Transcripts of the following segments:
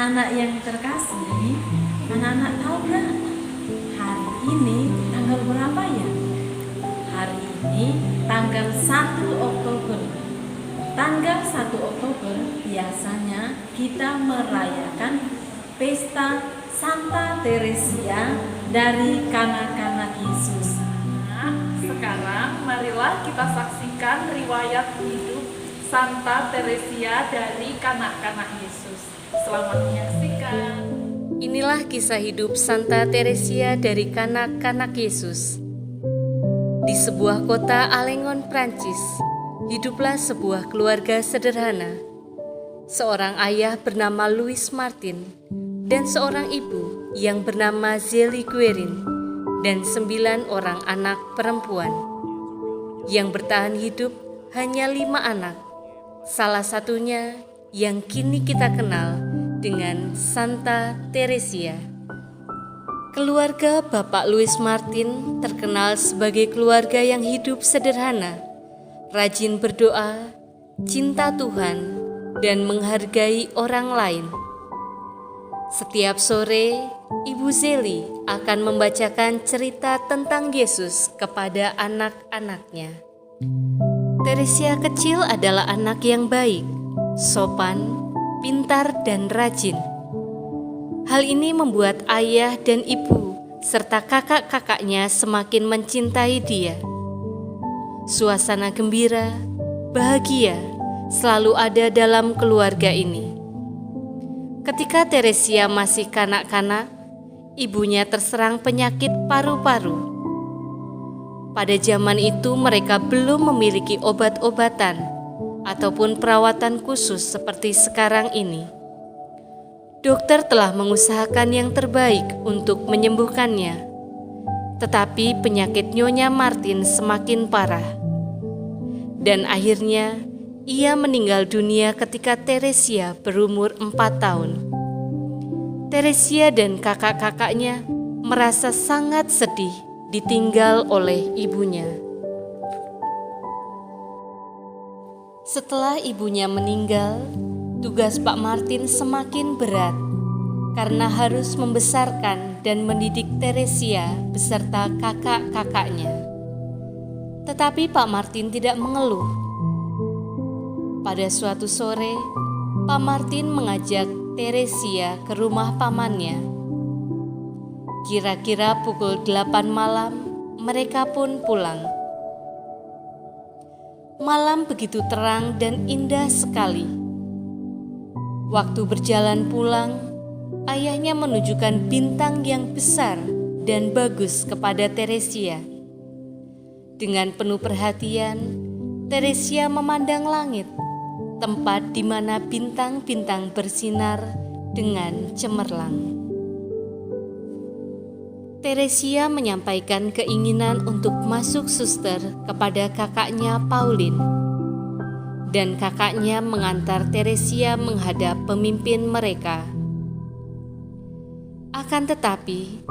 Anak-anak yang terkasih, anak-anak tahu nggak hari ini tanggal berapa ya? Hari ini tanggal 1 Oktober. Tanggal 1 Oktober biasanya kita merayakan pesta Santa Teresia dari kanak-kanak Yesus. Nah, sekarang marilah kita saksikan riwayat hidup Santa Teresia dari kanak-kanak Yesus. Selamat menyaksikan. Inilah kisah hidup Santa Teresia dari kanak-kanak Yesus. Di sebuah kota Alengon, Prancis, hiduplah sebuah keluarga sederhana. Seorang ayah bernama Louis Martin dan seorang ibu yang bernama Zélie Guérin dan 9 orang anak perempuan. Yang bertahan hidup hanya 5 anak. Salah satunya yang kini kita kenal dengan Santa Teresia. Keluarga Bapak Louis Martin terkenal sebagai keluarga yang hidup sederhana, rajin berdoa, cinta Tuhan, dan menghargai orang lain. Setiap sore, Ibu Zélie akan membacakan cerita tentang Yesus kepada anak-anaknya. Teresia kecil adalah anak yang baik, sopan, pintar, dan rajin. Hal ini membuat ayah dan ibu serta kakak-kakaknya semakin mencintai dia. Suasana gembira, bahagia selalu ada dalam keluarga ini. Ketika Teresia masih kanak-kanak, ibunya terserang penyakit paru-paru. Pada zaman itu mereka belum memiliki obat-obatan ataupun perawatan khusus seperti sekarang ini. Dokter telah mengusahakan yang terbaik untuk menyembuhkannya, tetapi penyakit Nyonya Martin semakin parah. Dan akhirnya ia meninggal dunia ketika Teresia berumur 4 tahun. Teresia dan kakak-kakaknya merasa sangat sedih ditinggal oleh ibunya. Setelah ibunya meninggal, tugas Pak Martin semakin berat karena harus membesarkan dan mendidik Teresia beserta kakak-kakaknya. Tetapi Pak Martin tidak mengeluh. Pada suatu sore, Pak Martin mengajak Teresia ke rumah pamannya. Kira-kira pukul 8 malam, mereka pun pulang. Malam begitu terang dan indah sekali. Waktu berjalan pulang, ayahnya menunjukkan bintang yang besar dan bagus kepada Teresia. Dengan penuh perhatian, Teresia memandang langit, tempat di mana bintang-bintang bersinar dengan cemerlang. Teresia menyampaikan keinginan untuk masuk suster kepada kakaknya Pauline, dan kakaknya mengantar Teresia menghadap pemimpin mereka. Akan tetapi,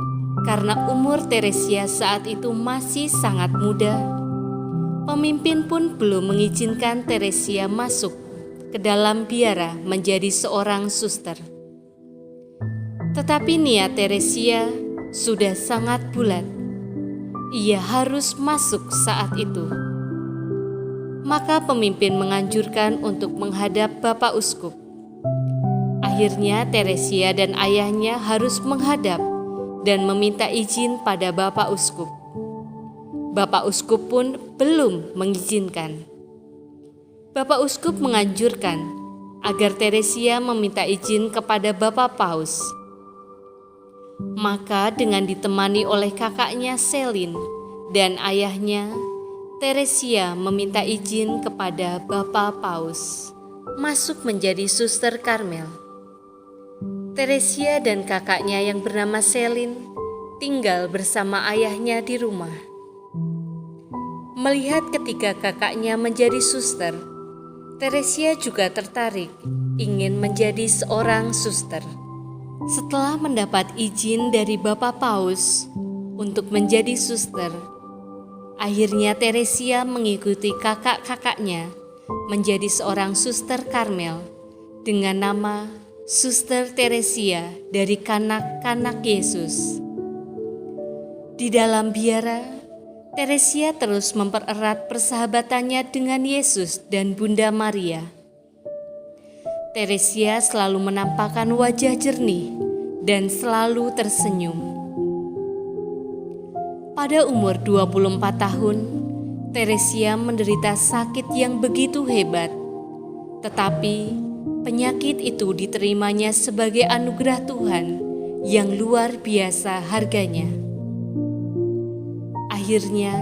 karena umur Teresia saat itu masih sangat muda, pemimpin pun belum mengizinkan Teresia masuk ke dalam biara menjadi seorang suster. Tetapi niat Teresia sudah sangat bulat. Ia harus masuk saat itu. Maka pemimpin menganjurkan untuk menghadap Bapak Uskup. Akhirnya Teresia dan ayahnya harus menghadap dan meminta izin pada Bapak Uskup. Bapak Uskup pun belum mengizinkan. Bapak Uskup menganjurkan agar Teresia meminta izin kepada Bapak Paus. Maka dengan ditemani oleh kakaknya Selin dan ayahnya, Teresia meminta izin kepada Bapak Paus masuk menjadi suster Karmel. Teresia dan kakaknya yang bernama Selin tinggal bersama ayahnya di rumah. Melihat ketika kakaknya menjadi suster, Teresia juga tertarik ingin menjadi seorang suster. Setelah mendapat izin dari Bapak Paus untuk menjadi suster, akhirnya Teresia mengikuti kakak-kakaknya menjadi seorang suster Karmel dengan nama Suster Teresia dari Kanak-Kanak Yesus. Di dalam biara, Teresia terus mempererat persahabatannya dengan Yesus dan Bunda Maria. Teresia selalu menampakkan wajah jernih dan selalu tersenyum. Pada umur 24 tahun, Teresia menderita sakit yang begitu hebat, tetapi penyakit itu diterimanya sebagai anugerah Tuhan yang luar biasa harganya. Akhirnya,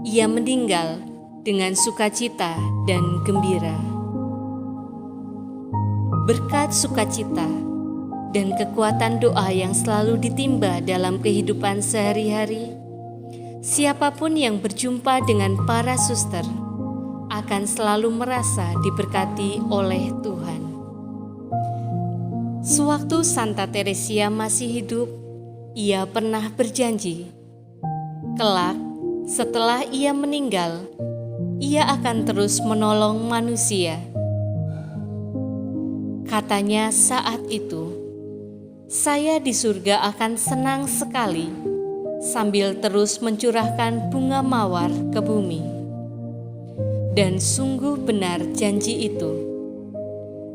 ia meninggal dengan sukacita dan gembira. Berkat sukacita dan kekuatan doa yang selalu ditimba dalam kehidupan sehari-hari, siapapun yang berjumpa dengan para suster akan selalu merasa diberkati oleh Tuhan. Sewaktu Santa Teresia masih hidup, ia pernah berjanji, kelak setelah ia meninggal, ia akan terus menolong manusia. Katanya saat itu, "Saya di surga akan senang sekali sambil terus mencurahkan bunga mawar ke bumi." Dan sungguh benar janji itu.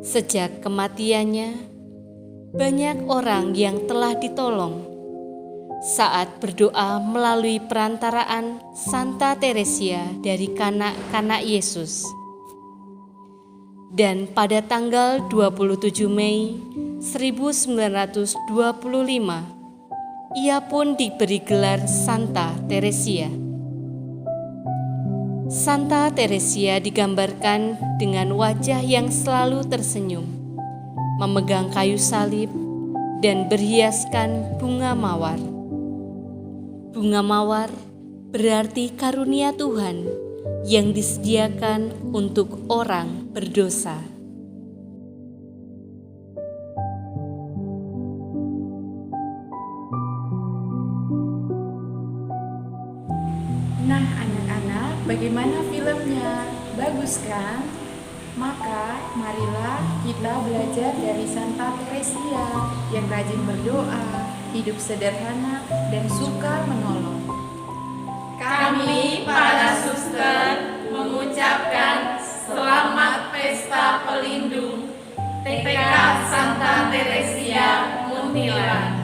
Sejak kematiannya, banyak orang yang telah ditolong saat berdoa melalui perantaraan Santa Teresia dari Kanak-Kanak Yesus. Dan pada tanggal 27 Mei 1925, ia pun diberi gelar Santa Teresia. Santa Teresia digambarkan dengan wajah yang selalu tersenyum, memegang kayu salib, dan berhiaskan bunga mawar. Bunga mawar berarti karunia Tuhan yang disediakan untuk orang berdosa. Nah, anak-anak, bagaimana filmnya? Bagus kan? Maka marilah kita belajar dari Santa Teresia yang rajin berdoa, hidup sederhana, dan suka menolong. Kami para suster mengucapkan selamat pesta pelindung TPK Santa Teresia Muntilan.